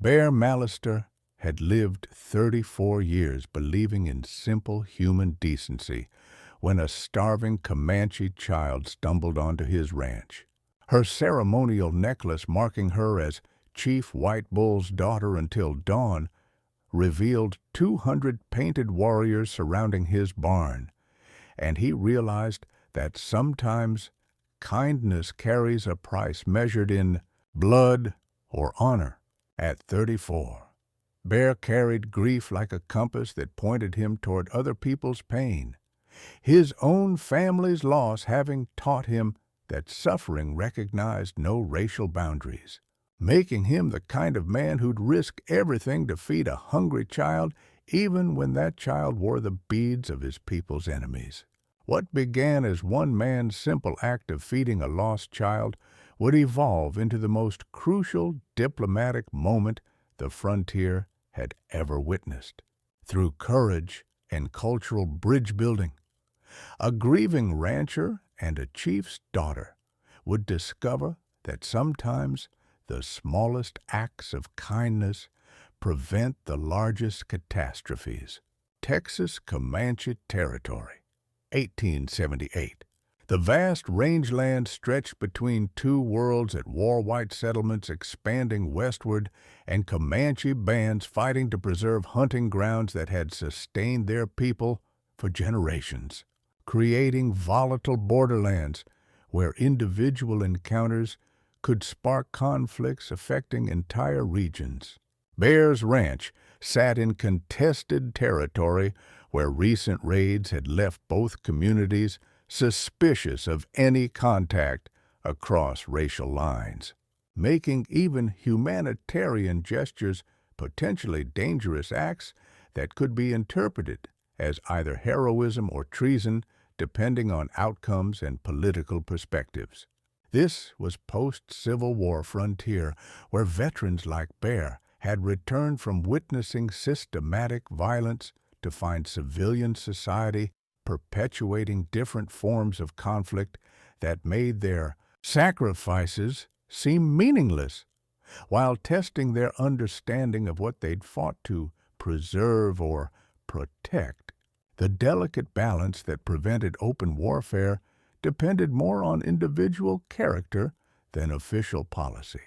Bear Mallister had lived 34 years believing in simple human decency when a starving Comanche child stumbled onto his ranch. Her ceremonial necklace marking her as Chief White Bull's daughter until dawn revealed 200 painted warriors surrounding his barn, and he realized that sometimes kindness carries a price measured in blood or honor. At 34, Bear carried grief like a compass that pointed him toward other people's pain, his own family's loss having taught him that suffering recognized no racial boundaries, making him the kind of man who'd risk everything to feed a hungry child, even when that child wore the beads of his people's enemies. What began as one man's simple act of feeding a lost child would evolve into the most crucial diplomatic moment the frontier had ever witnessed. Through courage and cultural bridge building, a grieving rancher and a chief's daughter would discover that sometimes the smallest acts of kindness prevent the largest catastrophes. Texas Comanche Territory, 1878. The vast rangeland stretched between two worlds at war, white settlements expanding westward and Comanche bands fighting to preserve hunting grounds that had sustained their people for generations, creating volatile borderlands where individual encounters could spark conflicts affecting entire regions. Bear's Ranch sat in contested territory where recent raids had left both communities suspicious of any contact across racial lines, making even humanitarian gestures potentially dangerous acts that could be interpreted as either heroism or treason depending on outcomes and political perspectives. This was post-Civil War frontier where veterans like Bear had returned from witnessing systematic violence to find civilian society perpetuating different forms of conflict that made their sacrifices seem meaningless, while testing their understanding of what they'd fought to preserve or protect. The delicate balance that prevented open warfare depended more on individual character than official policy,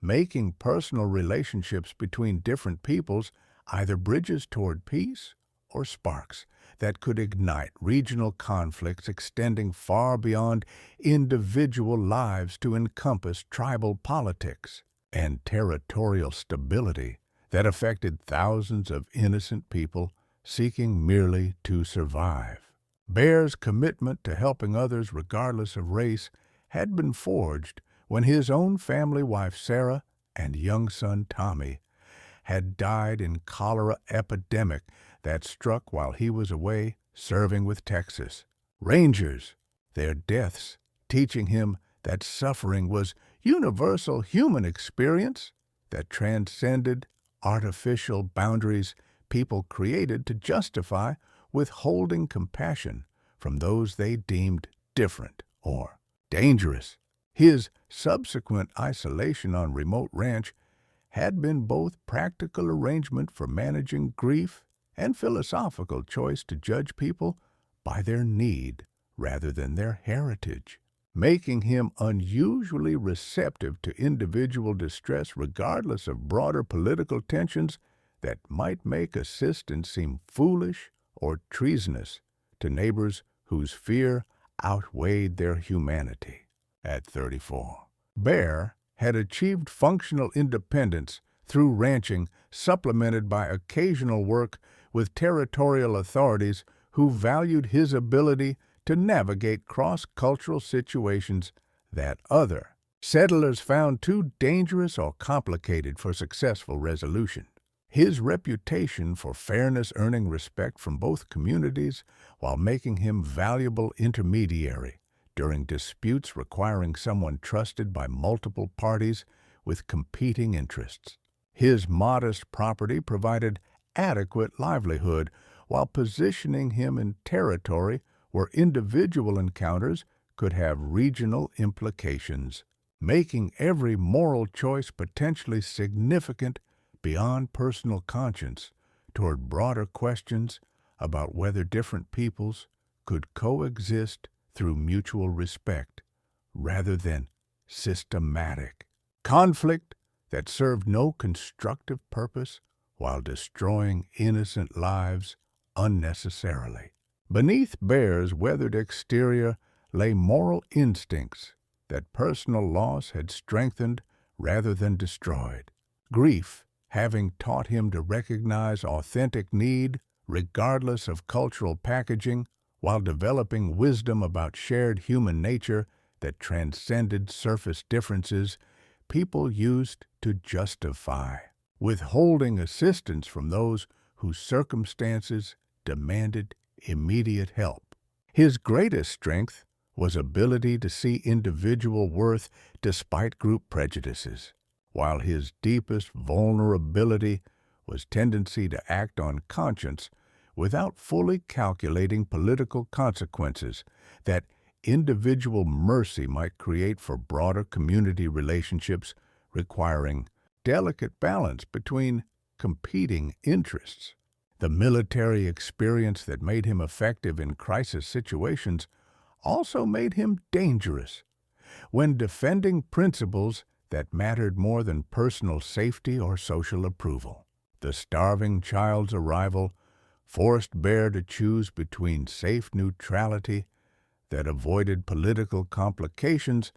making personal relationships between different peoples either bridges toward peace or sparks that could ignite regional conflicts extending far beyond individual lives to encompass tribal politics and territorial stability that affected thousands of innocent people seeking merely to survive. Bear's commitment to helping others regardless of race had been forged when his own family wife Sarah and young son Tommy had died in cholera epidemic that struck while he was away serving with Texas Rangers, their deaths teaching him that suffering was universal human experience that transcended artificial boundaries people created to justify withholding compassion from those they deemed different or dangerous. His subsequent isolation on remote ranch had been both practical arrangement for managing grief and philosophical choice to judge people by their need rather than their heritage, making him unusually receptive to individual distress regardless of broader political tensions that might make assistance seem foolish or treasonous to neighbors whose fear outweighed their humanity. At 34, Bear had achieved functional independence through ranching, supplemented by occasional work with territorial authorities who valued his ability to navigate cross-cultural situations that other settlers found too dangerous or complicated for successful resolution. His reputation for fairness earning respect from both communities while making him valuable intermediary during disputes requiring someone trusted by multiple parties with competing interests. His modest property provided adequate livelihood while positioning him in territory where individual encounters could have regional implications, making every moral choice potentially significant beyond personal conscience toward broader questions about whether different peoples could coexist through mutual respect rather than systematic conflict that served no constructive purpose while destroying innocent lives unnecessarily. Beneath Bear's weathered exterior lay moral instincts that personal loss had strengthened rather than destroyed. Grief having taught him to recognize authentic need regardless of cultural packaging, while developing wisdom about shared human nature that transcended surface differences people used to justify withholding assistance from those whose circumstances demanded immediate help. His greatest strength was ability to see individual worth despite group prejudices, while his deepest vulnerability was tendency to act on conscience without fully calculating political consequences that individual mercy might create for broader community relationships requiring delicate balance between competing interests. The military experience that made him effective in crisis situations also made him dangerous when defending principles that mattered more than personal safety or social approval. The starving child's arrival forced Bear to choose between safe neutrality that avoided political complications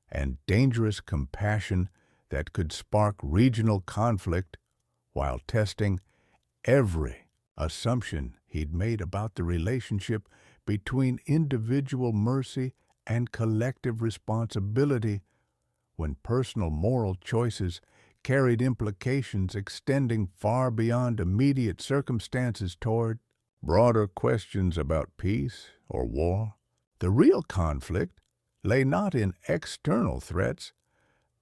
and dangerous compassion that could spark regional conflict while testing every assumption he'd made about the relationship between individual mercy and collective responsibility when personal moral choices carried implications extending far beyond immediate circumstances toward broader questions about peace or war. The real conflict lay not in external threats,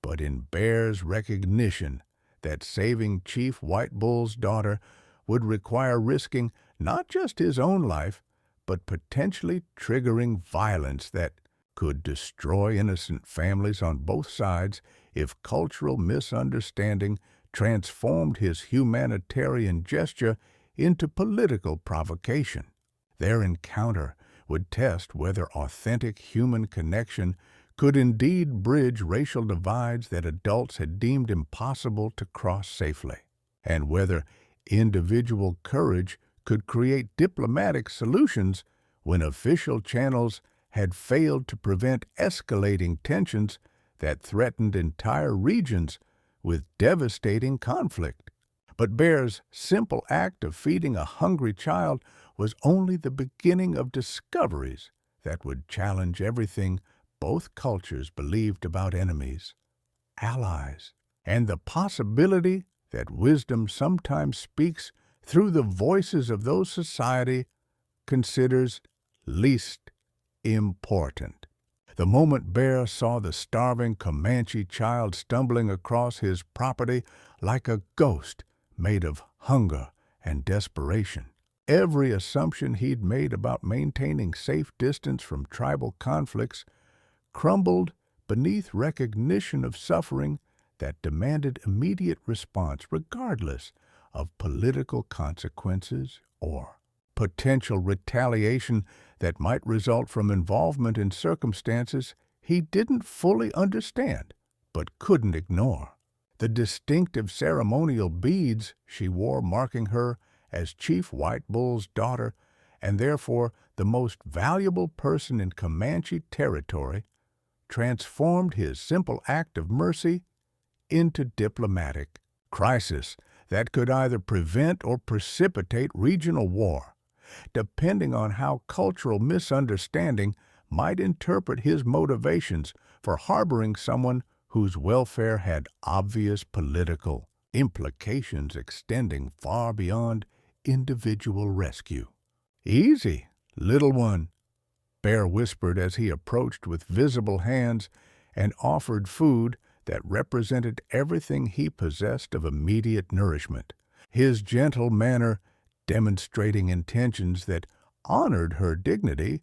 but in Bear's recognition that saving Chief White Bull's daughter would require risking not just his own life, but potentially triggering violence that could destroy innocent families on both sides if cultural misunderstanding transformed his humanitarian gesture into political provocation. Their encounter would test whether authentic human connection could indeed bridge racial divides that adults had deemed impossible to cross safely, and whether individual courage could create diplomatic solutions when official channels had failed to prevent escalating tensions that threatened entire regions with devastating conflict. But Bear's simple act of feeding a hungry child was only the beginning of discoveries that would challenge everything both cultures believed about enemies, allies, and the possibility that wisdom sometimes speaks through the voices of those society considers least important. The moment Bear saw the starving Comanche child stumbling across his property like a ghost made of hunger and desperation, every assumption he'd made about maintaining safe distance from tribal conflicts crumbled beneath recognition of suffering that demanded immediate response regardless of political consequences or potential retaliation that might result from involvement in circumstances he didn't fully understand but couldn't ignore. The distinctive ceremonial beads she wore marking her as Chief White Bull's daughter and therefore the most valuable person in Comanche territory transformed his simple act of mercy into diplomatic crisis that could either prevent or precipitate regional war, depending on how cultural misunderstanding might interpret his motivations for harboring someone whose welfare had obvious political implications extending far beyond individual rescue. "Easy, little one," Bear whispered as he approached with visible hands and offered food that represented everything he possessed of immediate nourishment, his gentle manner demonstrating intentions that honored her dignity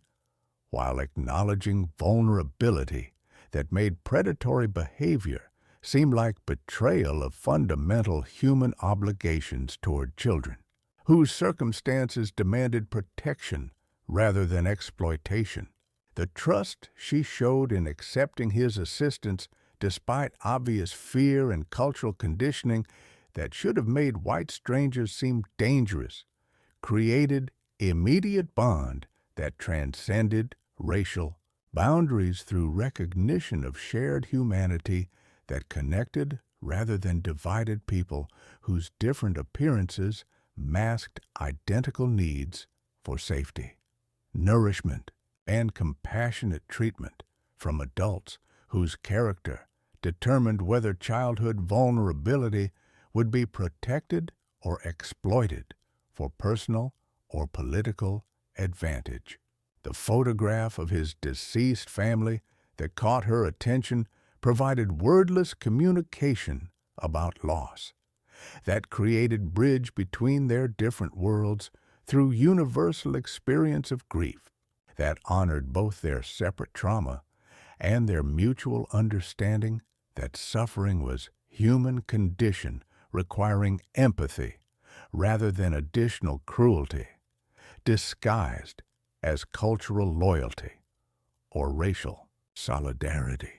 while acknowledging vulnerability that made predatory behavior seemed like betrayal of fundamental human obligations toward children, whose circumstances demanded protection rather than exploitation. The trust she showed in accepting his assistance despite obvious fear and cultural conditioning that should have made white strangers seem dangerous created immediate bond that transcended racial boundaries through recognition of shared humanity that connected rather than divided people whose different appearances masked identical needs for safety, nourishment, and compassionate treatment from adults whose character determined whether childhood vulnerability would be protected or exploited for personal or political advantage. The photograph of his deceased family that caught her attention provided wordless communication about loss that created bridge between their different worlds through universal experience of grief that honored both their separate trauma and their mutual understanding that suffering was human condition requiring empathy rather than additional cruelty, disguised as cultural loyalty or racial solidarity.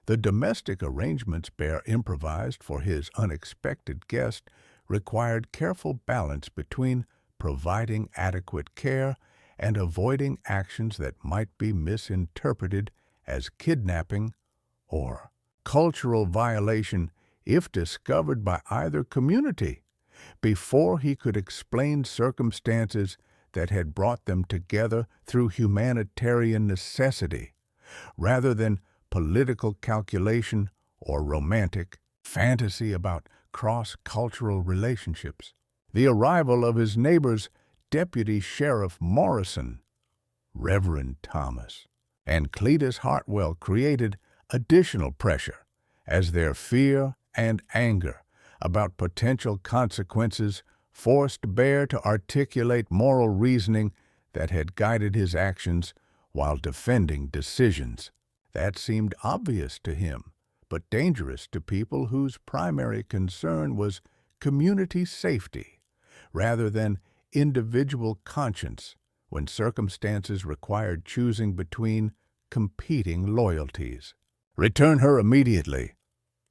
The domestic arrangements Bear improvised for his unexpected guest required careful balance between providing adequate care and avoiding actions that might be misinterpreted as kidnapping or cultural violation if discovered by either community. Before he could explain circumstances that had brought them together through humanitarian necessity, rather than political calculation or romantic fantasy about cross-cultural relationships. The arrival of his neighbor's Deputy Sheriff Morrison, Reverend Thomas, and Cletus Hartwell created additional pressure as their fear and anger about potential consequences forced Bear to articulate moral reasoning that had guided his actions while defending decisions that seemed obvious to him, but dangerous to people whose primary concern was community safety, rather than individual conscience when circumstances required choosing between competing loyalties. "Return her immediately,"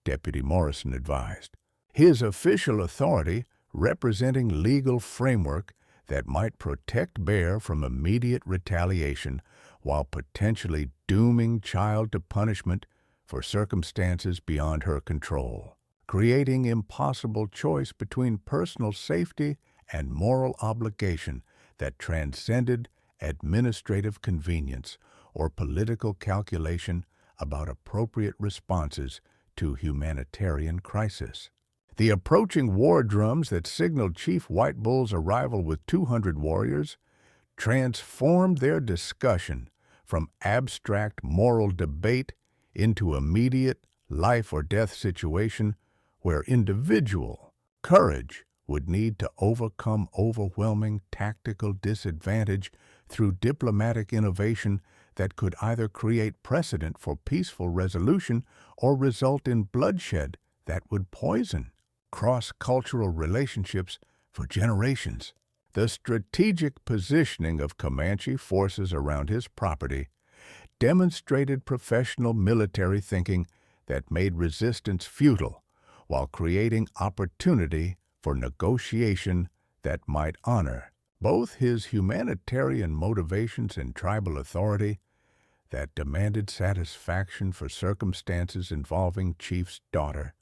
Deputy Morrison advised, his official authority representing legal framework that might protect Bear from immediate retaliation while potentially dooming child to punishment for circumstances beyond her control, creating impossible choice between personal safety and moral obligation that transcended administrative convenience or political calculation about appropriate responses to humanitarian crisis. The approaching war drums that signaled Chief White Bull's arrival with 200 warriors transformed their discussion from abstract moral debate into immediate life-or-death situation where individual courage would need to overcome overwhelming tactical disadvantage through diplomatic innovation that could either create precedent for peaceful resolution or result in bloodshed that would poison cross-cultural relationships for generations. The strategic positioning of Comanche forces around his property demonstrated professional military thinking that made resistance futile while creating opportunity for negotiation that might honor both his humanitarian motivations and tribal authority that demanded satisfaction for circumstances involving Chief's daughter,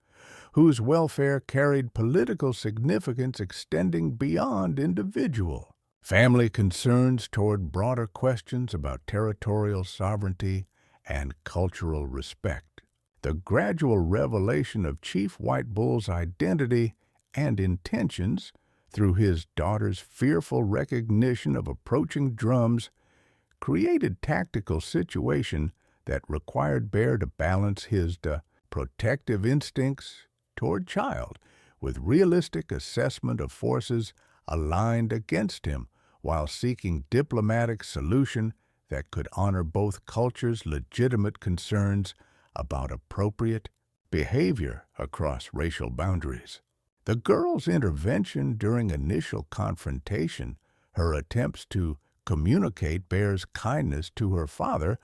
whose welfare carried political significance extending beyond individual family concerns toward broader questions about territorial sovereignty and cultural respect. The gradual revelation of Chief White Bull's identity and intentions through his daughter's fearful recognition of approaching drums created tactical situation that required Bear to balance his protective instincts toward child with realistic assessment of forces aligned against him while seeking diplomatic solution that could honor both cultures' legitimate concerns about appropriate behavior across racial boundaries. The girl's intervention during initial confrontation, her attempts to communicate Bear's kindness to her father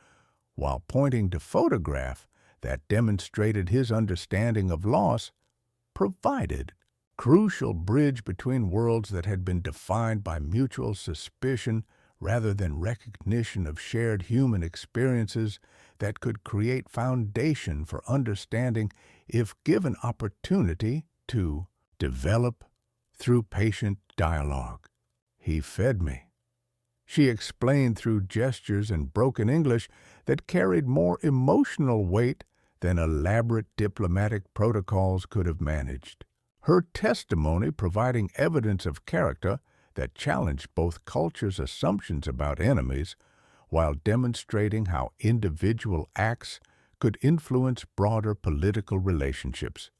while pointing to photograph that demonstrated his understanding of loss, provided crucial bridge between worlds that had been defined by mutual suspicion rather than recognition of shared human experiences that could create foundation for understanding if given opportunity to develop through patient dialogue. He fed me, she explained through gestures and broken English that carried more emotional weight than elaborate diplomatic protocols could have managed. Her testimony providing evidence of character that challenged both cultures' assumptions about enemies while demonstrating how individual acts could influence broader political relationships.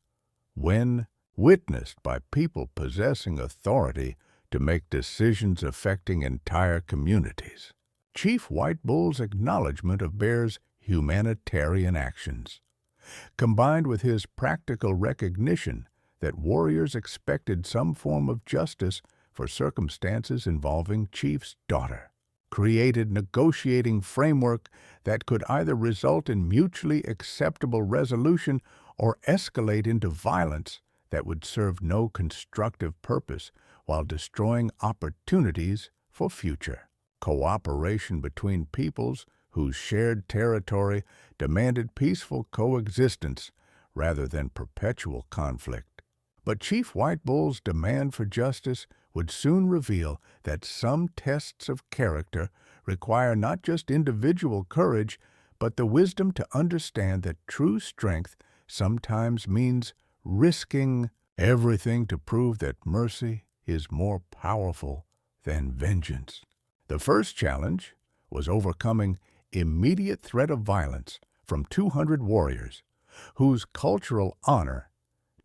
When witnessed by people possessing authority to make decisions affecting entire communities. Chief White Bull's acknowledgement of Bear's humanitarian actions, combined with his practical recognition that warriors expected some form of justice for circumstances involving Chief's daughter, created negotiating framework that could either result in mutually acceptable resolution or escalate into violence that would serve no constructive purpose while destroying opportunities for future cooperation between peoples whose shared territory demanded peaceful coexistence rather than perpetual conflict. But Chief White Bull's demand for justice would soon reveal that some tests of character require not just individual courage, but the wisdom to understand that true strength sometimes means risking everything to prove that mercy is more powerful than vengeance. The first challenge was overcoming immediate threat of violence from 200 warriors whose cultural honor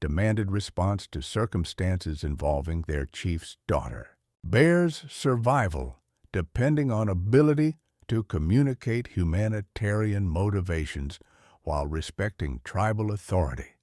demanded response to circumstances involving their chief's daughter. Bear's survival depending on ability to communicate humanitarian motivations while respecting tribal authority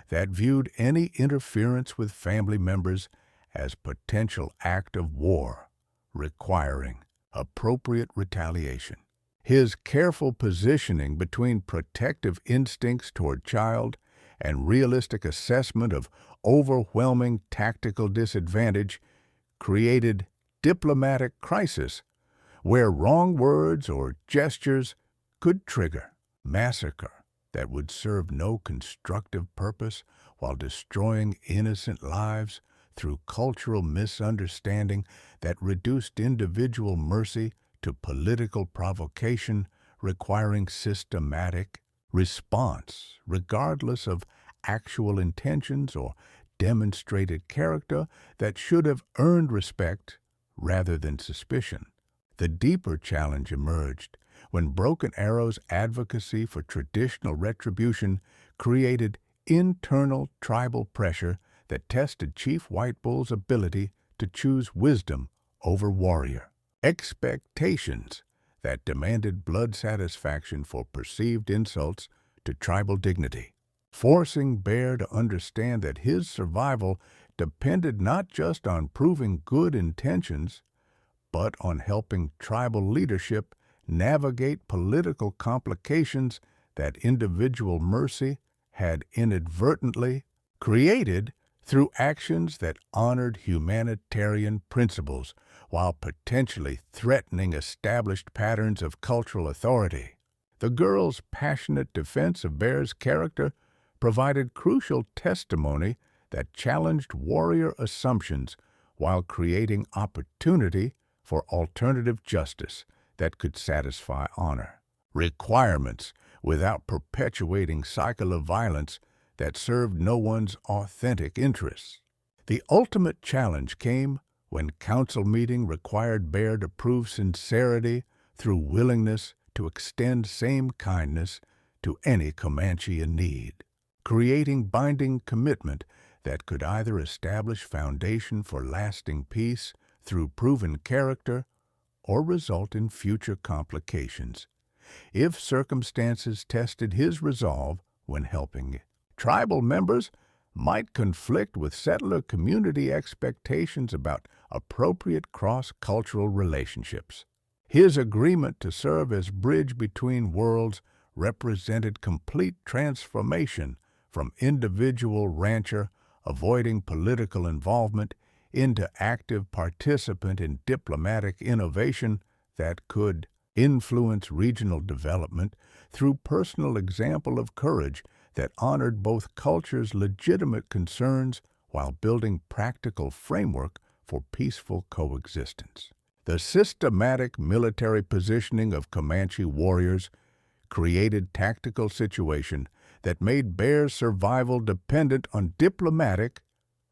that viewed any interference with family members as potential act of war, requiring appropriate retaliation. His careful positioning between protective instincts toward child and realistic assessment of overwhelming tactical disadvantage created diplomatic crisis where wrong words or gestures could trigger massacre that would serve no constructive purpose while destroying innocent lives through cultural misunderstanding that reduced individual mercy to political provocation requiring systematic response regardless of actual intentions or demonstrated character that should have earned respect rather than suspicion. The deeper challenge emerged when Broken Arrow's advocacy for traditional retribution created internal tribal pressure that tested Chief White Bull's ability to choose wisdom over warrior. Expectations that demanded blood satisfaction for perceived insults to tribal dignity, forcing Bear to understand that his survival depended not just on proving good intentions, but on helping tribal leadership navigate political complications that individual mercy had inadvertently created through actions that honored humanitarian principles while potentially threatening established patterns of cultural authority. The girl's passionate defense of Bear's character provided crucial testimony that challenged warrior assumptions while creating opportunity for alternative justice that could satisfy honor. Requirements without perpetuating cycle of violence that served no one's authentic interests. The ultimate challenge came when council meeting required Bear to prove sincerity through willingness to extend same kindness to any Comanche in need, creating binding commitment that could either establish foundation for lasting peace through proven character or result in future complications if circumstances tested his resolve when helping tribal members might conflict with settler community expectations about appropriate cross-cultural relationships. His agreement to serve as bridge between worlds represented complete transformation from individual rancher avoiding political involvement into active participant in diplomatic innovation that could influence regional development through personal example of courage that honored both cultures' legitimate concerns while building practical framework for peaceful coexistence. The systematic military positioning of Comanche warriors created tactical situation that made Bear's survival dependent on diplomatic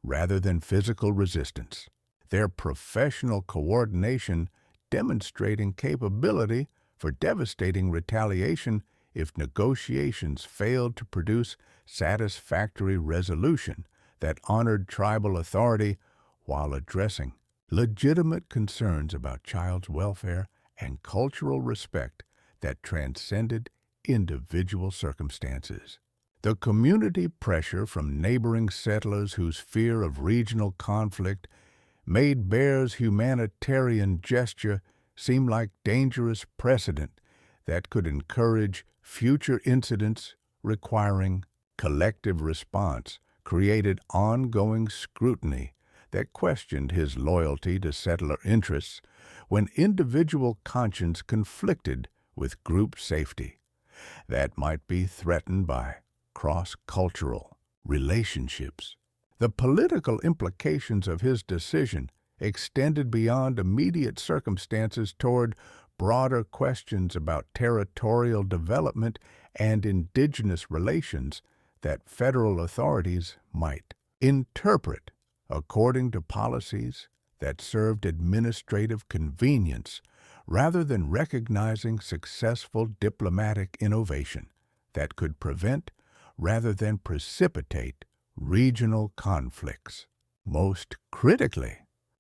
rather than physical resistance. Their professional coordination demonstrating capability for devastating retaliation if negotiations failed to produce satisfactory resolution that honored tribal authority while addressing legitimate concerns about child's welfare and cultural respect that transcended individual circumstances. The community pressure from neighboring settlers whose fear of regional conflict made Bear's humanitarian gesture seem like dangerous precedent that could encourage future incidents requiring collective response, created ongoing scrutiny that questioned his loyalty to settler interests when individual conscience conflicted with group safety that might be threatened by cross-cultural relationships. The political implications of his decision extended beyond immediate circumstances toward broader questions about territorial development and indigenous relations that federal authorities might interpret according to policies that served administrative convenience rather than recognizing successful diplomatic innovation that could prevent rather than precipitate regional conflicts. Most critically,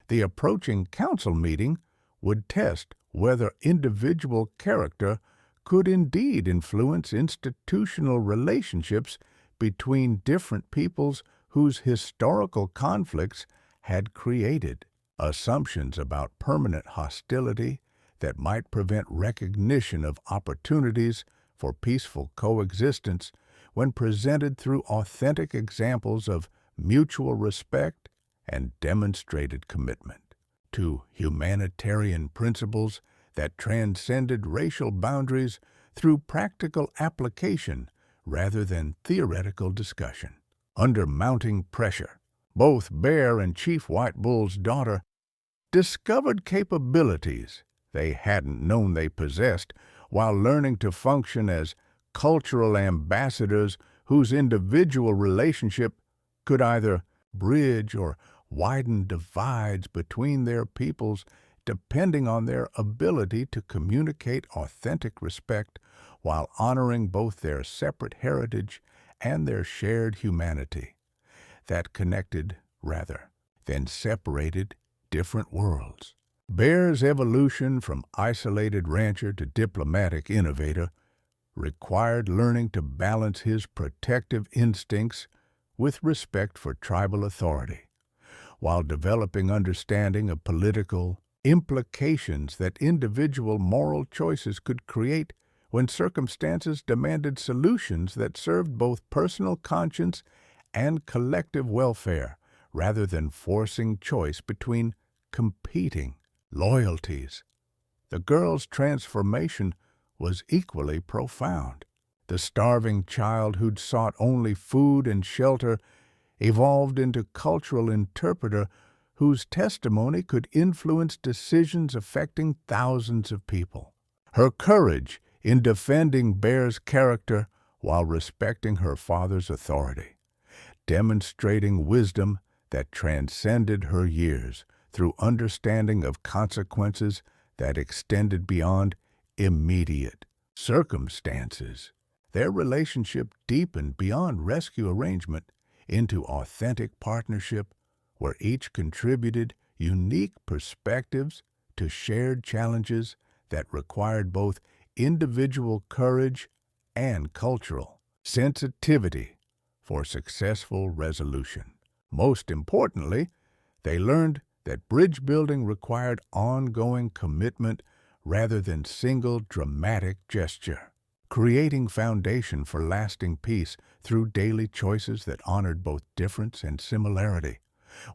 the approaching council meeting would test whether individual character could indeed influence institutional relationships between different peoples whose historical conflicts had created assumptions about permanent hostility that might prevent recognition of opportunities for peaceful coexistence when presented through authentic examples of mutual respect and demonstrated commitment to humanitarian principles that transcended racial boundaries through practical application rather than theoretical discussion. Under mounting pressure, both Bear and Chief White Bull's daughter discovered capabilities they hadn't known they possessed while learning to function as cultural ambassadors whose individual relationship could either bridge or widen divides between their peoples depending on their ability to communicate authentic respect while honoring both their separate heritage and their shared humanity that connected rather than separated different worlds. Bear's evolution from isolated rancher to diplomatic innovator required learning to balance his protective instincts with respect for tribal authority, while developing understanding of political implications that individual moral choices could create when circumstances demanded solutions that served both personal conscience and collective welfare, rather than forcing choice between competing loyalties. The girl's transformation was equally profound. The starving child who'd sought only food and shelter evolved into cultural interpreter whose testimony could influence decisions affecting thousands of people. Her courage in defending Bear's character while respecting her father's authority, demonstrating wisdom that transcended her years through understanding of consequences that extended beyond immediate circumstances. Their relationship deepened beyond rescue arrangement into authentic partnership where each contributed unique perspectives to shared challenges that required both individual courage and cultural sensitivity for successful resolution. Most importantly, they learned that bridge building required ongoing commitment rather than single dramatic gesture, creating foundation for lasting peace through daily choices that honored both difference and similarity,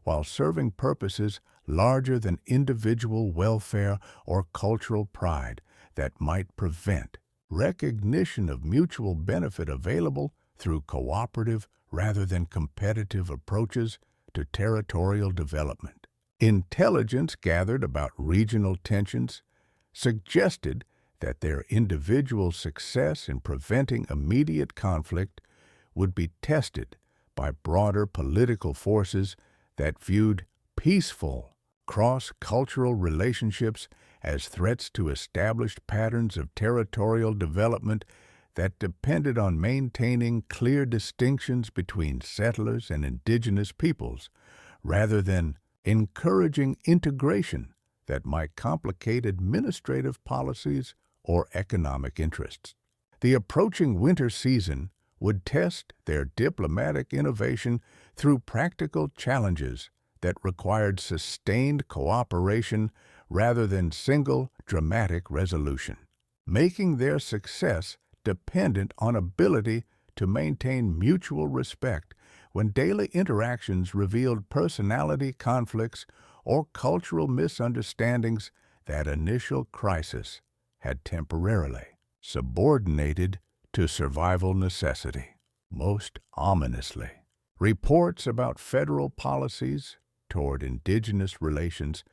while serving purposes larger than individual welfare or cultural pride that might prevent recognition of mutual benefit available through cooperative rather than competitive approaches to territorial development. Intelligence gathered about regional tensions suggested that their individual success in preventing immediate conflict would be tested by broader political forces that viewed peaceful, cross-cultural relationships as threats to established patterns of territorial development that depended on maintaining clear distinctions between settlers and indigenous peoples, rather than encouraging integration that might complicate administrative policies or economic interests. The approaching winter season would test their diplomatic innovation through practical challenges that required sustained cooperation rather than single dramatic resolution, making their success dependent on ability to maintain mutual respect when daily interactions revealed personality conflicts or cultural misunderstandings that initial crisis had temporarily subordinated to survival necessity. Most ominously, reports about federal policies toward indigenous relations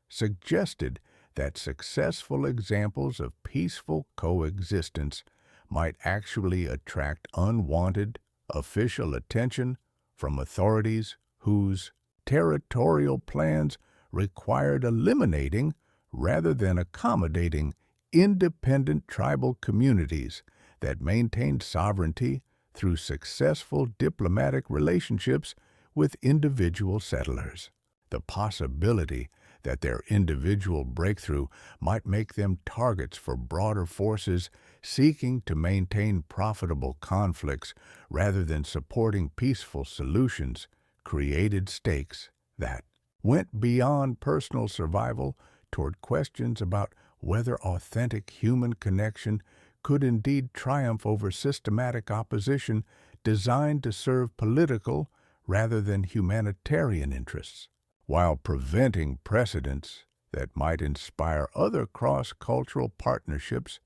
suggested that successful examples of peaceful coexistence might actually attract unwanted official attention from authorities whose territorial plans required eliminating rather than accommodating independent tribal communities that maintained sovereignty through successful diplomatic relationships with individual settlers. The possibility that their individual breakthrough might make them targets for broader forces seeking to maintain profitable conflicts rather than supporting peaceful solutions created stakes that went beyond personal survival toward questions about whether authentic human connection could indeed triumph over systematic opposition designed to serve political rather than humanitarian interests, while preventing precedents that might inspire other cross-cultural partnerships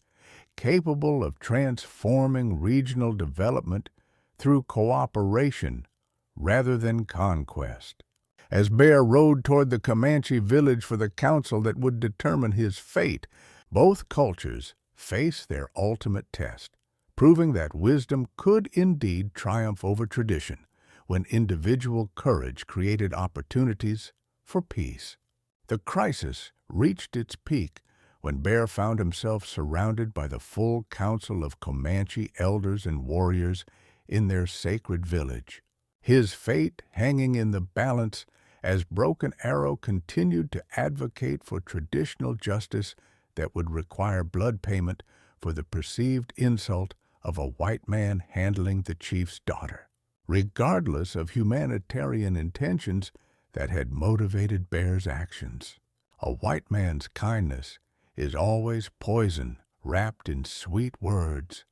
capable of transforming regional development through cooperation rather than conquest. As Bear rode toward the Comanche village for the council that would determine his fate, both cultures faced their ultimate test, proving that wisdom could indeed triumph over tradition when individual courage created opportunities for peace. The crisis reached its peak when Bear found himself surrounded by the full council of Comanche elders and warriors in their sacred village, his fate hanging in the balance as Broken Arrow continued to advocate for traditional justice that would require blood payment for the perceived insult of a white man handling the chief's daughter, regardless of humanitarian intentions that had motivated Bear's actions. A white man's kindness is always poison wrapped in sweet words,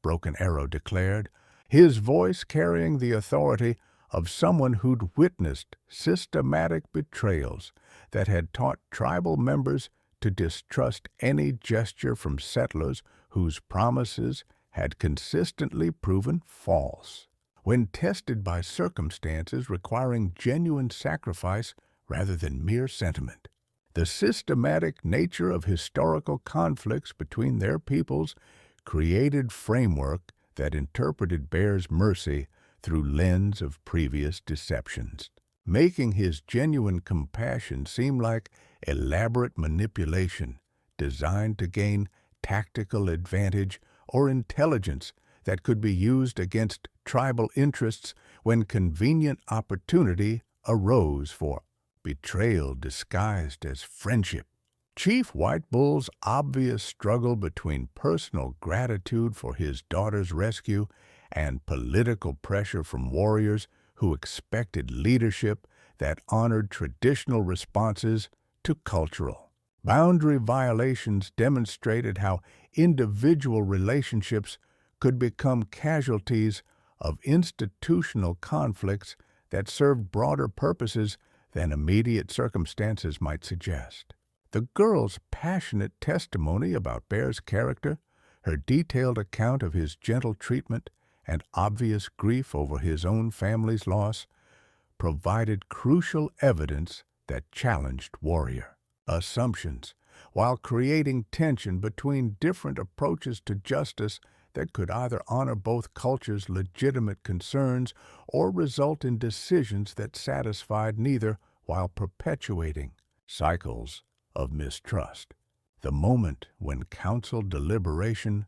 Broken Arrow declared, his voice carrying the authority of someone who'd witnessed systematic betrayals that had taught tribal members to distrust any gesture from settlers whose promises had consistently proven false, when tested by circumstances requiring genuine sacrifice rather than mere sentiment. The systematic nature of historical conflicts between their peoples created framework that interpreted Bear's mercy through lens of previous deceptions, making his genuine compassion seem like elaborate manipulation designed to gain tactical advantage or intelligence that could be used against tribal interests when convenient opportunity arose for betrayal disguised as friendship. Chief White Bull's obvious struggle between personal gratitude for his daughter's rescue and political pressure from warriors who expected leadership that honored traditional responses to cultural. Boundary violations demonstrated how individual relationships could become casualties of institutional conflicts that served broader purposes than immediate circumstances might suggest. The girl's passionate testimony about Bear's character, her detailed account of his gentle treatment, and obvious grief over his own family's loss provided crucial evidence that challenged warrior assumptions, while creating tension between different approaches to justice that could either honor both cultures' legitimate concerns or result in decisions that satisfied neither while perpetuating cycles of mistrust. The moment when council deliberation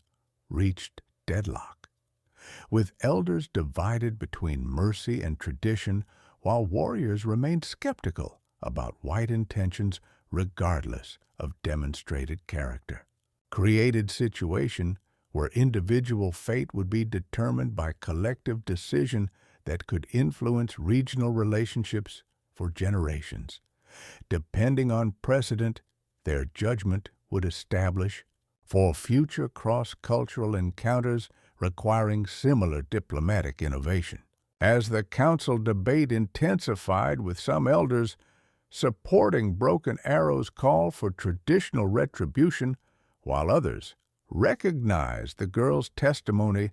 reached deadlock, with elders divided between mercy and tradition, while warriors remained skeptical about white intentions regardless of demonstrated character. Created situation where individual fate would be determined by collective decision that could influence regional relationships for generations. Depending on precedent, their judgment would establish for future cross-cultural encounters requiring similar diplomatic innovation. As the council debate intensified, with some elders supporting Broken Arrow's call for traditional retribution, while others recognized the girl's testimony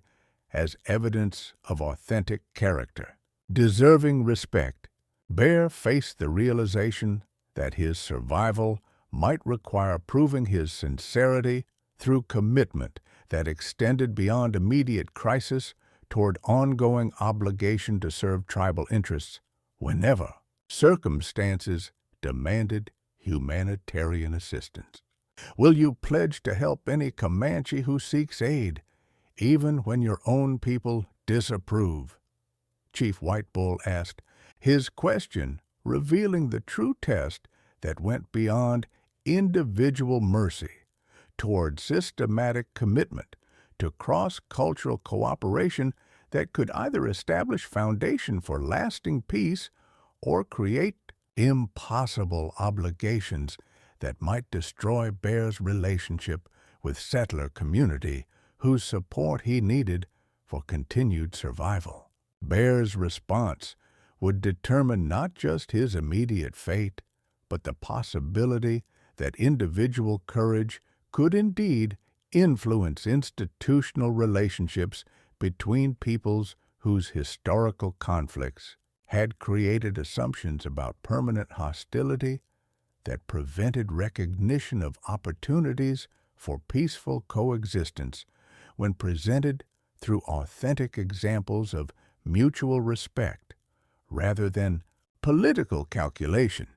as evidence of authentic character. Deserving respect, Bear faced the realization that his survival might require proving his sincerity through commitment that extended beyond immediate crisis toward ongoing obligation to serve tribal interests whenever circumstances demanded humanitarian assistance. Will you pledge to help any Comanche who seeks aid, even when your own people disapprove? Chief White Bull asked, his question revealing the true test that went beyond individual mercy toward systematic commitment to cross-cultural cooperation that could either establish foundation for lasting peace or create impossible obligations that might destroy Bear's relationship with settler community whose support he needed for continued survival. Bear's response would determine not just his immediate fate, but the possibility that individual courage could indeed influence institutional relationships between peoples whose historical conflicts had created assumptions about permanent hostility that prevented recognition of opportunities for peaceful coexistence when presented through authentic examples of mutual respect rather than political calculation.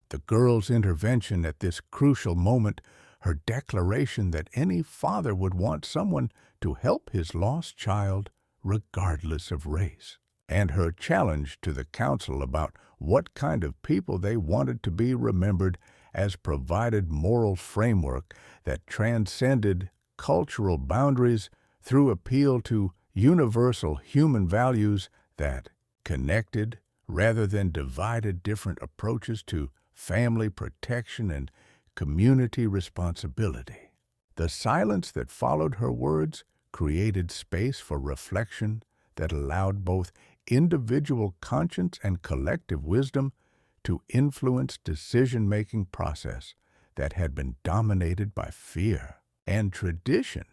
The girl's intervention at this crucial moment, her declaration that any father would want someone to help his lost child regardless of race, and her challenge to the council about what kind of people they wanted to be remembered as provided moral framework that transcended cultural boundaries through appeal to universal human values that connected rather than divided different approaches to family protection and community responsibility. The silence that followed her words created space for reflection that allowed both individual conscience and collective wisdom to influence decision-making process that had been dominated by fear and tradition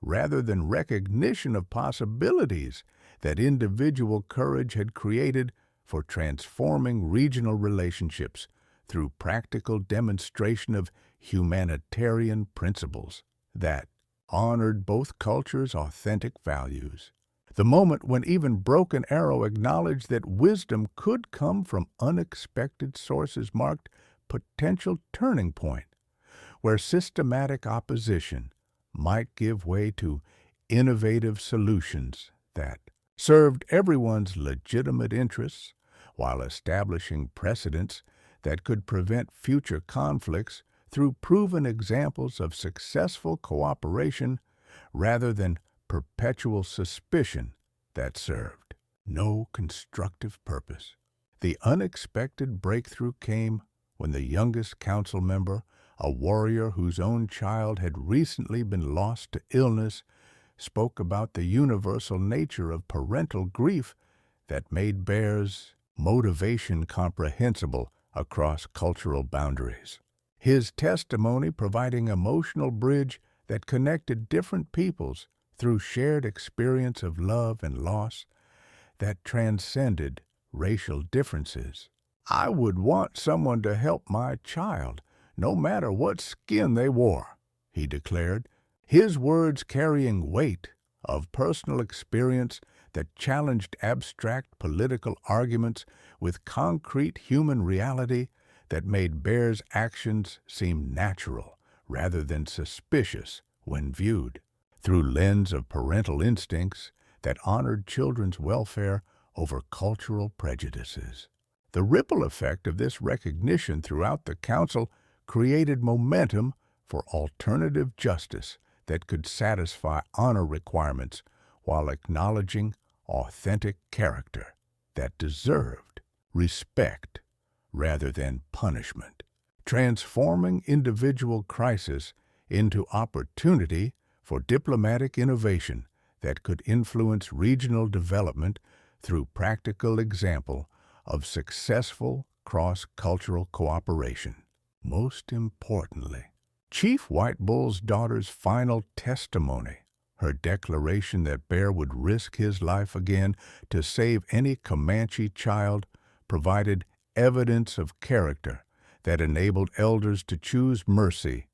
rather than recognition of possibilities that individual courage had created for transforming regional relationships through practical demonstration of humanitarian principles that honored both cultures' authentic values. The moment when even Broken Arrow acknowledged that wisdom could come from unexpected sources marked potential turning point, where systematic opposition might give way to innovative solutions that served everyone's legitimate interests while establishing precedents that could prevent future conflicts through proven examples of successful cooperation rather than perpetual suspicion that served no constructive purpose. The unexpected breakthrough came when the youngest council member, a warrior whose own child had recently been lost to illness, spoke about the universal nature of parental grief that made Bear's motivation comprehensible across cultural boundaries. His testimony providing emotional bridge that connected different peoples through shared experience of love and loss that transcended racial differences. I would want someone to help my child, no matter what skin they wore, he declared, his words carrying weight of personal experience that challenged abstract political arguments with concrete human reality that made Bear's actions seem natural rather than suspicious when viewed through lens of parental instincts that honored children's welfare over cultural prejudices. The ripple effect of this recognition throughout the council created momentum for alternative justice that could satisfy honor requirements while acknowledging authentic character that deserved respect rather than punishment, transforming individual crisis into opportunity for diplomatic innovation that could influence regional development through practical example of successful cross-cultural cooperation. Most importantly, Chief White Bull's daughter's final testimony, her declaration that Bear would risk his life again to save any Comanche child, provided evidence of character that enabled elders to choose mercy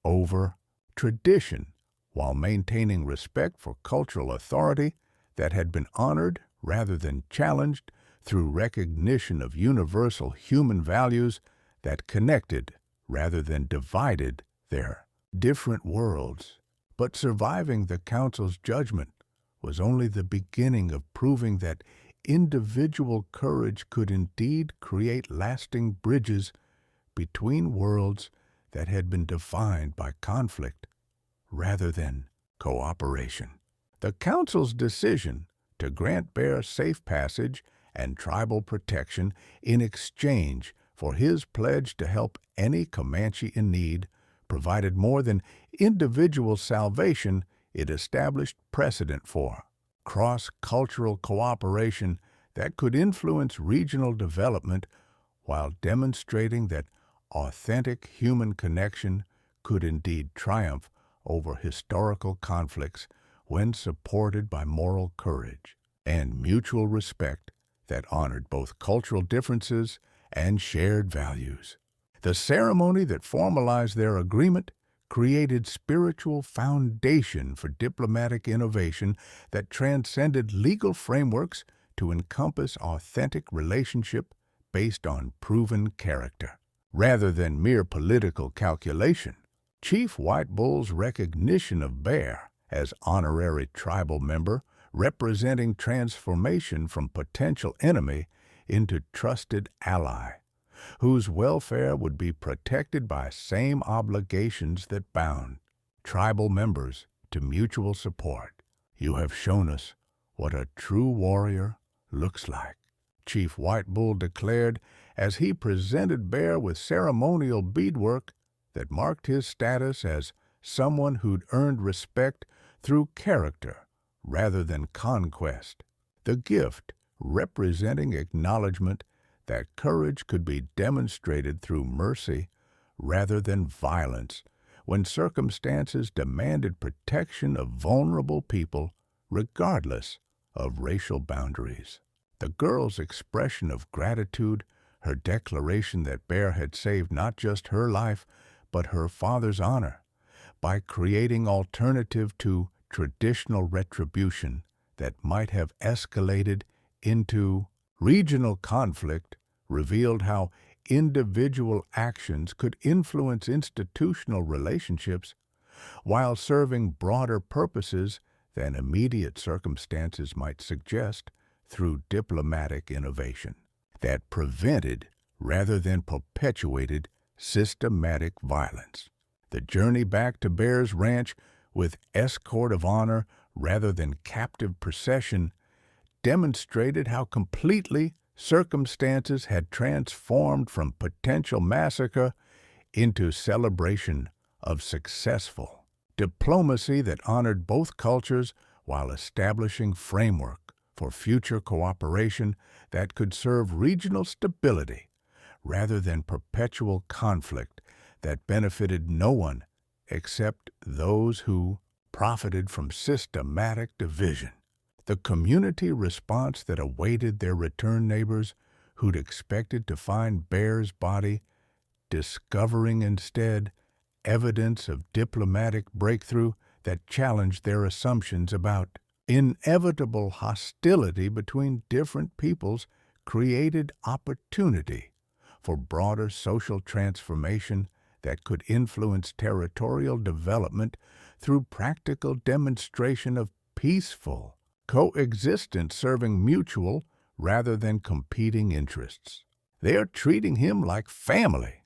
over tradition while maintaining respect for cultural authority that had been honored rather than challenged through recognition of universal human values that connected rather than divided their different worlds. But surviving the council's judgment was only the beginning of proving that individual courage could indeed create lasting bridges between worlds that had been defined by conflict rather than cooperation. The council's decision to grant Bear safe passage and tribal protection in exchange for his pledge to help any Comanche in need provided more than individual salvation. It established precedent for cross-cultural cooperation that could influence regional development while demonstrating that authentic human connection could indeed triumph over historical conflicts when supported by moral courage and mutual respect that honored both cultural differences and shared values. The ceremony that formalized their agreement created spiritual foundation for diplomatic innovation that transcended legal frameworks to encompass authentic relationship based on proven character. Rather than mere political calculation, Chief White Bull's recognition of Bear as honorary tribal member representing transformation from potential enemy into trusted ally, whose welfare would be protected by same obligations that bound tribal members to mutual support. You have shown us what a true warrior looks like, Chief White Bull declared as he presented Bear with ceremonial beadwork that marked his status as someone who'd earned respect through character rather than conquest. The gift representing acknowledgement that courage could be demonstrated through mercy rather than violence when circumstances demanded protection of vulnerable people regardless of racial boundaries. The girl's expression of gratitude, her declaration that Bear had saved not just her life but her father's honor by creating alternative to traditional retribution that might have escalated into regional conflict, revealed how individual actions could influence institutional relationships while serving broader purposes than immediate circumstances might suggest through diplomatic innovation that prevented rather than perpetuated systematic violence. The journey back to Bear's ranch with escort of honor rather than captive procession demonstrated how completely circumstances had transformed from potential massacre into celebration of successful diplomacy that honored both cultures while establishing framework for future cooperation that could serve regional stability rather than perpetual conflict that benefited no one except those who profited from systematic division. The community response that awaited their return neighbors who'd expected to find Bear's body, discovering instead evidence of diplomatic breakthrough that challenged their assumptions about inevitable hostility between different peoples, created opportunity for broader social transformation that could influence territorial development through practical demonstration of peaceful coexistence serving mutual rather than competing interests. They're treating him like family,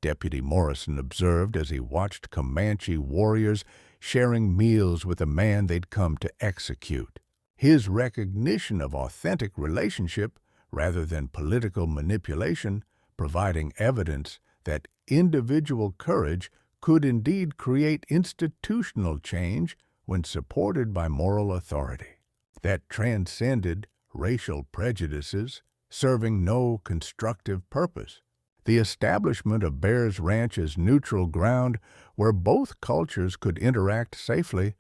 Deputy Morrison observed as he watched Comanche warriors sharing meals with a man they'd come to execute. His recognition of authentic relationship rather than political manipulation, providing evidence that individual courage could indeed create institutional change when supported by moral authority that transcended racial prejudices, serving no constructive purpose. The establishment of Bear's Ranch as neutral ground where both cultures could interact safely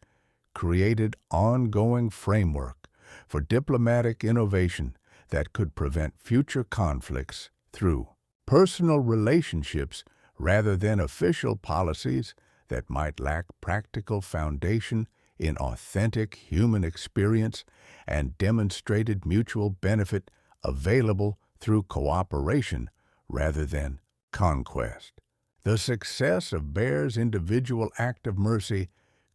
created ongoing framework for diplomatic innovation that could prevent future conflicts through personal relationships rather than official policies that might lack practical foundation in authentic human experience and demonstrated mutual benefit available through cooperation rather than conquest. The success of Bear's individual act of mercy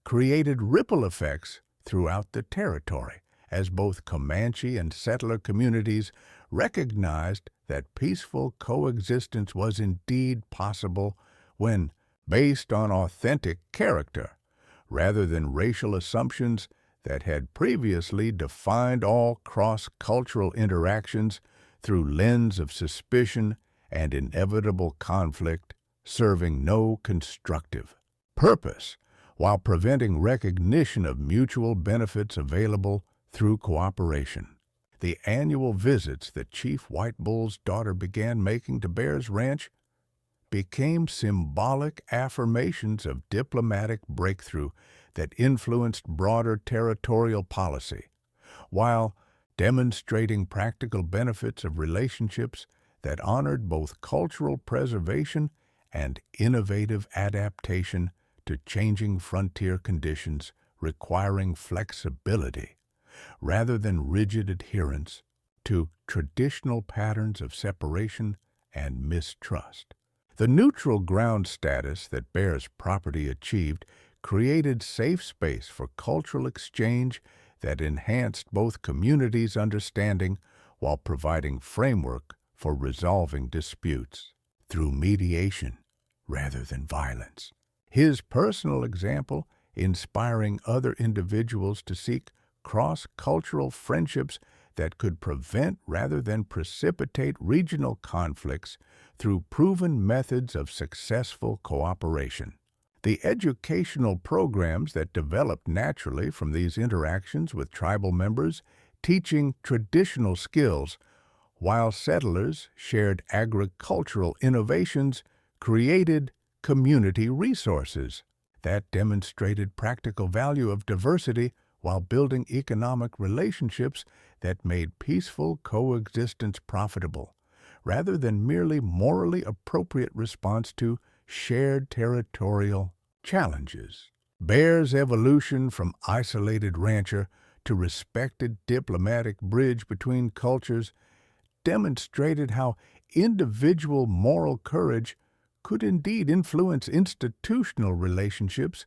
created ripple effects throughout the territory as both Comanche and settler communities recognized that peaceful coexistence was indeed possible when based on authentic character rather than racial assumptions that had previously defined all cross-cultural interactions through lens of suspicion and inevitable conflict, serving no constructive purpose while preventing recognition of mutual benefits available through cooperation. The annual visits that Chief White Bull's daughter began making to Bear's Ranch became symbolic affirmations of diplomatic breakthrough that influenced broader territorial policy, while demonstrating practical benefits of relationships that honored both cultural preservation and innovative adaptation to changing frontier conditions requiring flexibility rather than rigid adherence to traditional patterns of separation and mistrust. The neutral ground status that Bear's property achieved created safe space for cultural exchange that enhanced both communities' understanding while providing framework for resolving disputes through mediation rather than violence. His personal example, inspiring other individuals to seek cross-cultural friendships that could prevent rather than precipitate regional conflicts through proven methods of successful cooperation. The educational programs that developed naturally from these interactions with tribal members, teaching traditional skills, while settlers shared agricultural innovations, created community resources that demonstrated practical value of diversity while building economic relationships that made peaceful coexistence profitable, rather than merely morally appropriate response to shared territorial challenges. Bear's evolution from isolated rancher to respected diplomatic bridge between cultures demonstrated how individual moral courage could indeed influence institutional relationships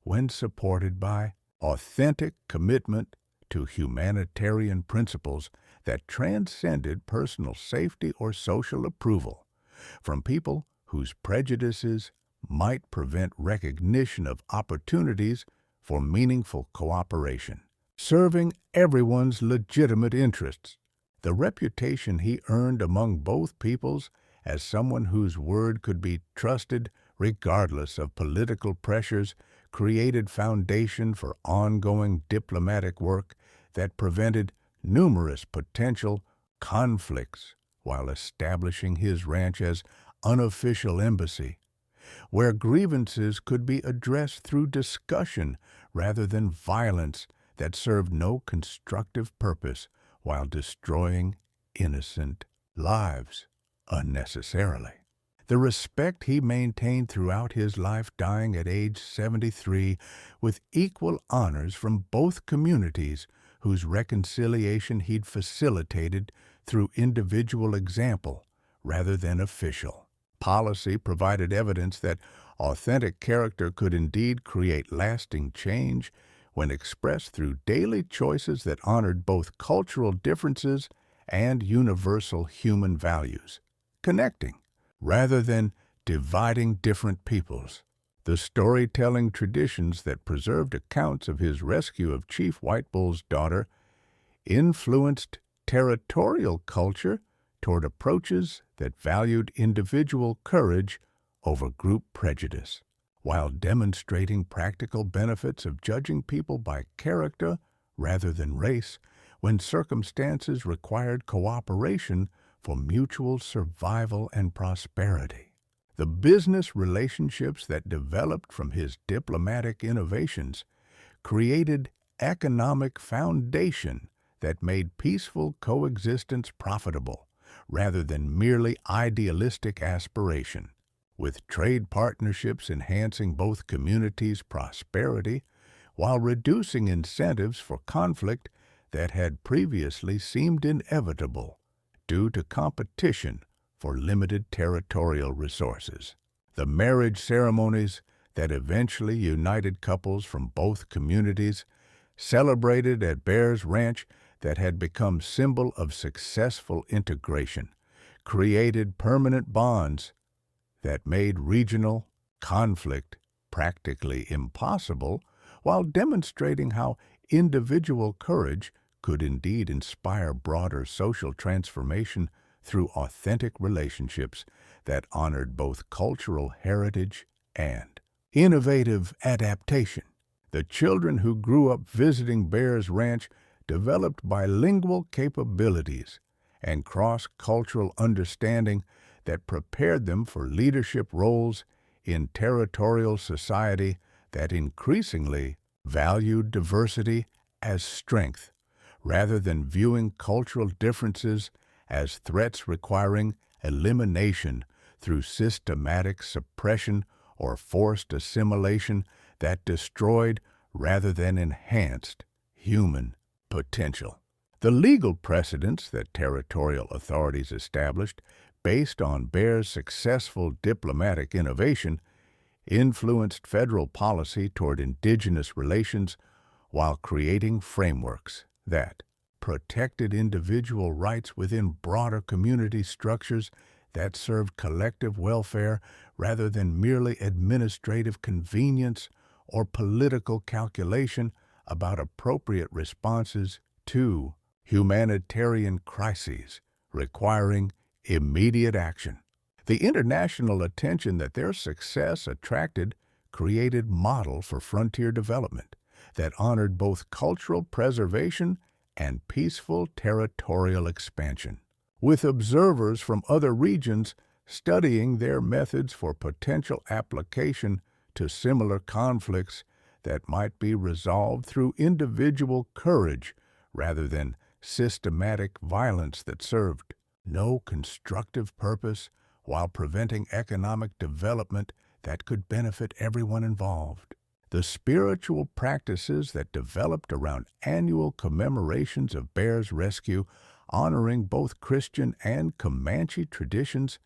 when supported by authentic commitment to humanitarian principles that transcended personal safety or social approval from people whose prejudices might prevent recognition of opportunities for meaningful cooperation. serving everyone's legitimate interests. The reputation he earned among both peoples as someone whose word could be trusted regardless of political pressures created foundation for ongoing diplomatic work that prevented numerous potential conflicts while establishing his ranch as unofficial embassy, where grievances could be addressed through discussion rather than violence that served no constructive purpose while destroying innocent lives unnecessarily. The respect he maintained throughout his life, dying at age 73 with equal honors from both communities whose reconciliation he'd facilitated through individual example rather than official policy, provided evidence that authentic character could indeed create lasting change when expressed through daily choices that honored both cultural differences and universal human values, connecting rather than dividing different peoples. The storytelling traditions that preserved accounts of his rescue of Chief White Bull's daughter influenced territorial culture toward approaches that valued individual courage over group prejudice, while demonstrating practical benefits of judging people by character rather than race when circumstances required cooperation for mutual survival and prosperity. The business relationships that developed from his diplomatic innovations created economic foundation that made peaceful coexistence profitable rather than merely idealistic aspiration, with trade partnerships enhancing both communities' prosperity while reducing incentives for conflict that had previously seemed inevitable due to competition for limited territorial resources. The marriage ceremonies that eventually united couples from both communities, celebrated at Bear's Ranch that had become symbol of successful integration, created permanent bonds that made regional conflict practically impossible while demonstrating how individual courage could indeed inspire broader social transformation through authentic relationships that honored both cultural heritage and innovative adaptation. The children who grew up visiting Bear's Ranch developed bilingual capabilities and cross-cultural understanding that prepared them for leadership roles in territorial society that increasingly valued diversity as strength rather than viewing cultural differences as threats requiring elimination through systematic suppression or forced assimilation that destroyed rather than enhanced human potential. The legal precedents that territorial authorities established based on Bear's successful diplomatic innovation influenced federal policy toward indigenous relations while creating frameworks that protected individual rights within broader community structures that served collective welfare rather than merely administrative convenience or political calculation about appropriate responses to humanitarian crises requiring immediate action. The international attention that their success attracted created model for frontier development that honored both cultural preservation and peaceful territorial expansion, with observers from other regions studying their methods for potential application to similar conflicts that might be resolved through individual courage rather than systematic violence that served no constructive purpose while preventing economic development that could benefit everyone involved. The spiritual practices that developed around annual commemorations of Bear's rescue, honoring both Christian and Comanche traditions,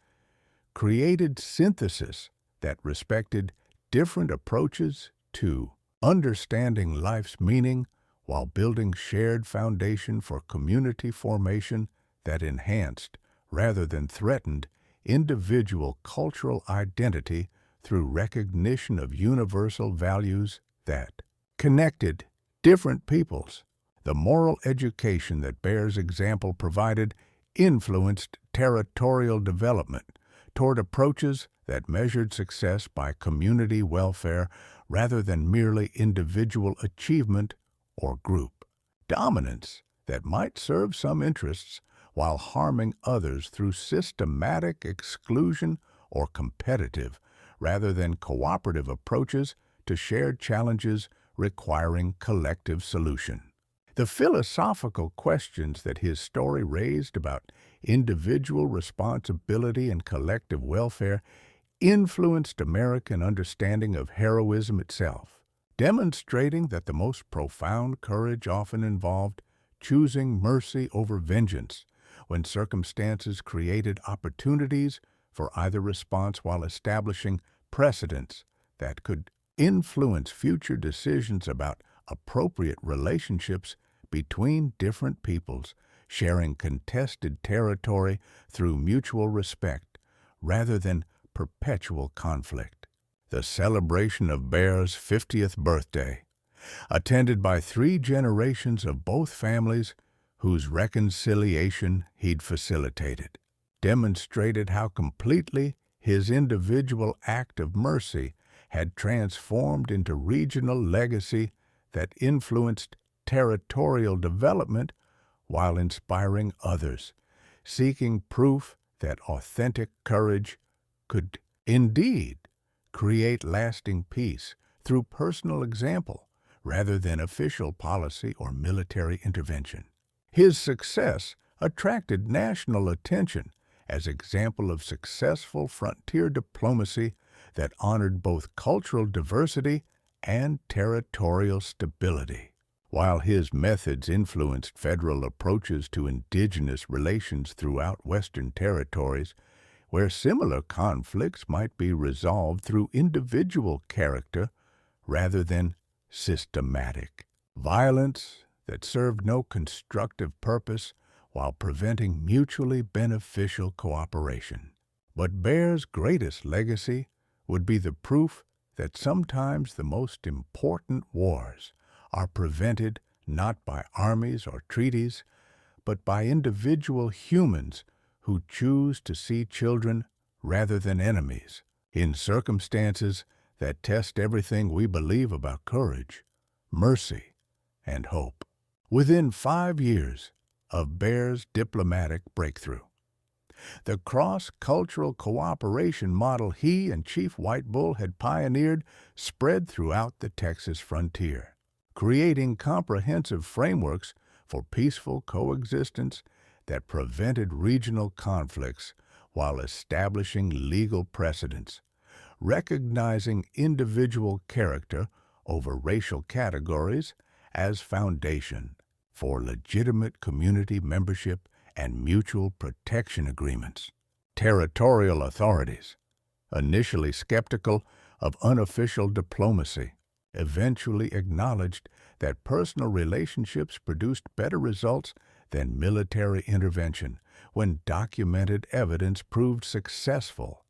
created synthesis that respected different approaches to understanding life's meaning while building shared foundation for community formation that enhanced, rather than threatened, individual cultural identity through recognition of universal values that connected different peoples The moral education that Bear's example provided influenced territorial development toward approaches that measured success by community welfare rather than merely individual achievement or group dominance that might serve some interests while harming others through systematic exclusion or competitive rather than cooperative approaches to shared challenges requiring collective solution. The philosophical questions that his story raised about individual responsibility and collective welfare influenced American understanding of heroism itself, demonstrating that the most profound courage often involved choosing mercy over vengeance when circumstances created opportunities for either response while establishing precedents that could influence future decisions about appropriate relationships between different peoples, sharing contested territory through mutual respect rather than perpetual conflict. The celebration of Bear's 50th birthday, attended by 3 generations of both families whose reconciliation he'd facilitated, demonstrated how completely his individual act of mercy had transformed into regional legacy that influenced territorial development while inspiring others, seeking proof that authentic courage could indeed create lasting peace through personal example rather than official policy or military intervention. His success attracted national attention as example of successful frontier diplomacy that honored both cultural diversity and territorial stability. While his methods influenced federal approaches to indigenous relations throughout Western territories, where similar conflicts might be resolved through individual character rather than systematic violence that served no constructive purpose while preventing mutually beneficial cooperation. But Bear's greatest legacy would be the proof that sometimes the most important wars are prevented not by armies or treaties, but by individual humans who choose to see children rather than enemies, in circumstances that test everything we believe about courage, mercy, and hope. Within 5 years of Bear's diplomatic breakthrough, the cross-cultural cooperation model he and Chief White Bull had pioneered spread throughout the Texas frontier, creating comprehensive frameworks for peaceful coexistence that prevented regional conflicts while establishing legal precedents, recognizing individual character over racial categories as foundation for legitimate community membership and mutual protection agreements. Territorial authorities, initially skeptical of unofficial diplomacy, eventually acknowledged that personal relationships produced better results than military intervention when documented evidence proved successful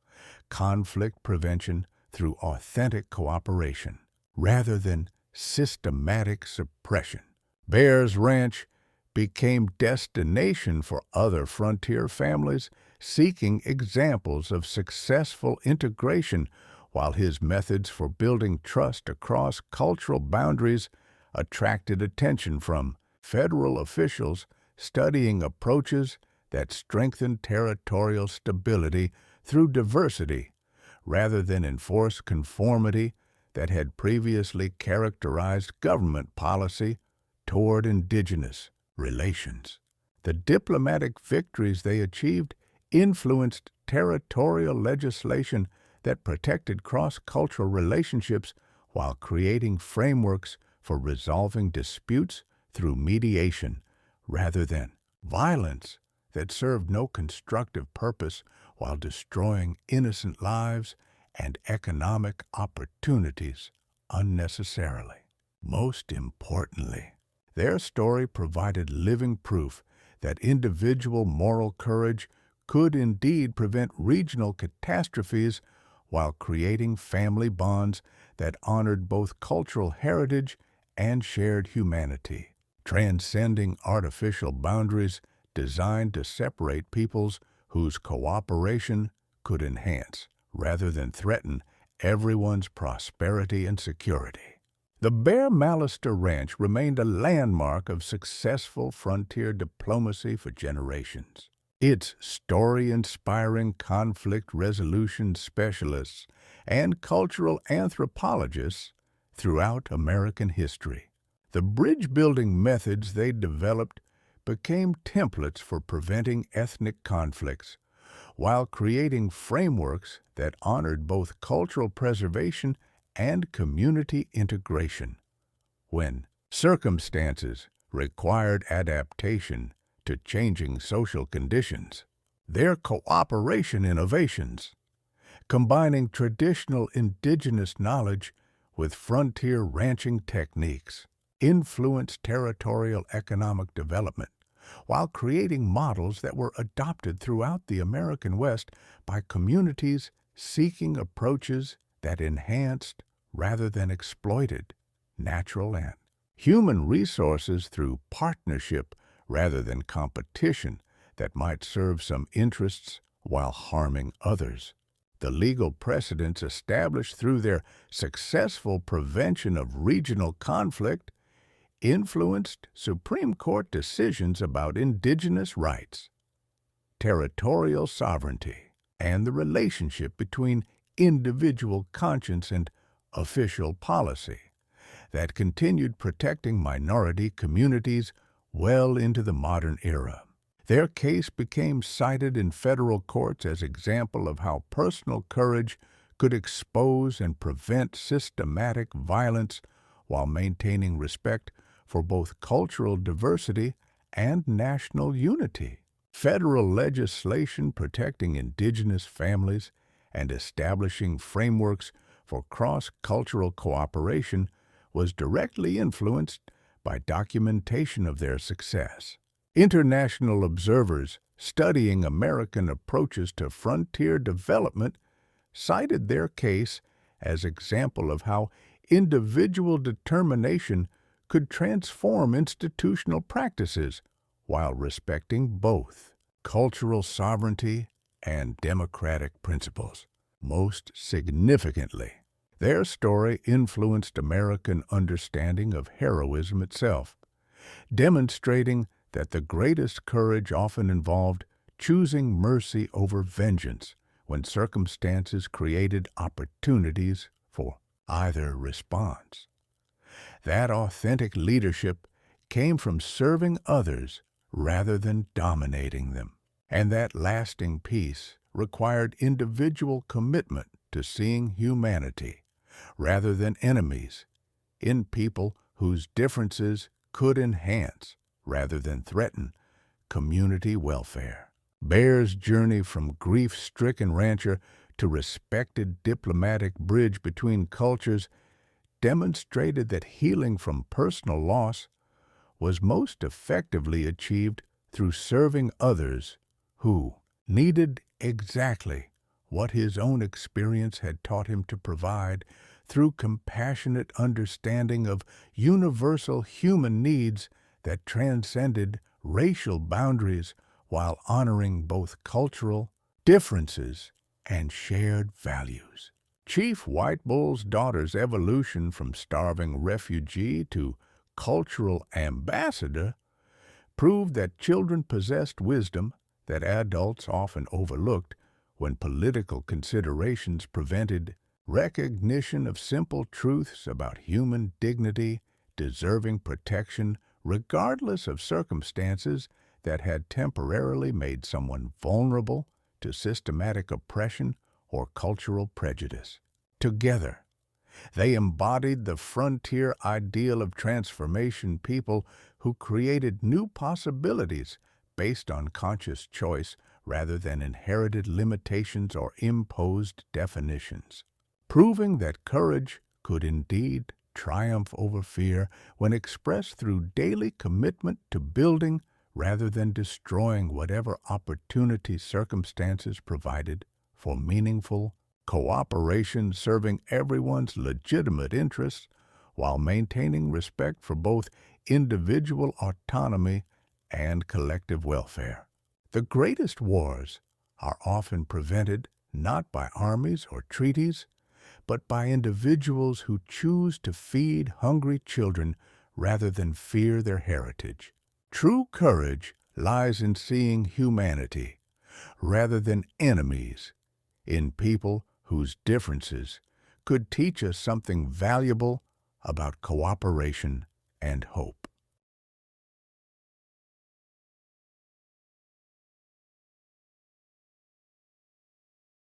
conflict prevention through authentic cooperation rather than systematic suppression. Bear's Ranch became destination for other frontier families seeking examples of successful integration, while his methods for building trust across cultural boundaries attracted attention from federal officials studying approaches that strengthened territorial stability through diversity rather than enforce conformity that had previously characterized government policy toward indigenous relations. The diplomatic victories they achieved influenced territorial legislation that protected cross-cultural relationships while creating frameworks for resolving disputes through mediation rather than violence that served no constructive purpose while destroying innocent lives and economic opportunities unnecessarily. Most importantly, their story provided living proof that individual moral courage could indeed prevent regional catastrophes while creating family bonds that honored both cultural heritage and shared humanity. transcending artificial boundaries designed to separate peoples whose cooperation could enhance, rather than threaten, everyone's prosperity and security. The Bear Mallister Ranch remained a landmark of successful frontier diplomacy for generations. Its story-inspiring conflict resolution specialists and cultural anthropologists throughout American history. The bridge-building methods they developed became templates for preventing ethnic conflicts, while creating frameworks that honored both cultural preservation and community integration. When circumstances required adaptation to changing social conditions, their cooperation innovations, combining traditional indigenous knowledge with frontier ranching techniques, influenced territorial economic development, while creating models that were adopted throughout the American West by communities seeking approaches that enhanced rather than exploited natural and human resources through partnership rather than competition that might serve some interests while harming others. The legal precedents established through their successful prevention of regional conflict influenced Supreme Court decisions about indigenous rights, territorial sovereignty, and the relationship between individual conscience and official policy that continued protecting minority communities well into the modern era. Their case became cited in federal courts as example of how personal courage could expose and prevent systematic violence while maintaining respect for both cultural diversity and national unity. Federal legislation protecting indigenous families and establishing frameworks for cross-cultural cooperation was directly influenced by documentation of their success. International observers studying American approaches to frontier development cited their case as example of how individual determination could transform institutional practices while respecting both cultural sovereignty and democratic principles. Most significantly, their story influenced American understanding of heroism itself, demonstrating that the greatest courage often involved choosing mercy over vengeance when circumstances created opportunities for either response. That authentic leadership came from serving others rather than dominating them, and that lasting peace required individual commitment to seeing humanity, rather than enemies, in people whose differences could enhance, rather than threaten, community welfare. Bear's journey from grief-stricken rancher to respected diplomatic bridge between cultures demonstrated that healing from personal loss was most effectively achieved through serving others who needed exactly what his own experience had taught him to provide through compassionate understanding of universal human needs that transcended racial boundaries while honoring both cultural differences and shared values. Chief White Bull's daughter's evolution from starving refugee to cultural ambassador proved that children possessed wisdom that adults often overlooked when political considerations prevented recognition of simple truths about human dignity, deserving protection regardless of circumstances that had temporarily made someone vulnerable to systematic oppression or cultural prejudice. Together, they embodied the frontier ideal of transformation, people who created new possibilities based on conscious choice rather than inherited limitations or imposed definitions, proving that courage could indeed triumph over fear when expressed through daily commitment to building rather than destroying whatever opportunity circumstances provided for meaningful cooperation, serving everyone's legitimate interests while maintaining respect for both individual autonomy and collective welfare. The greatest wars are often prevented not by armies or treaties, but by individuals who choose to feed hungry children rather than fear their heritage. True courage lies in seeing humanity, rather than enemies, in people whose differences could teach us something valuable about cooperation and hope.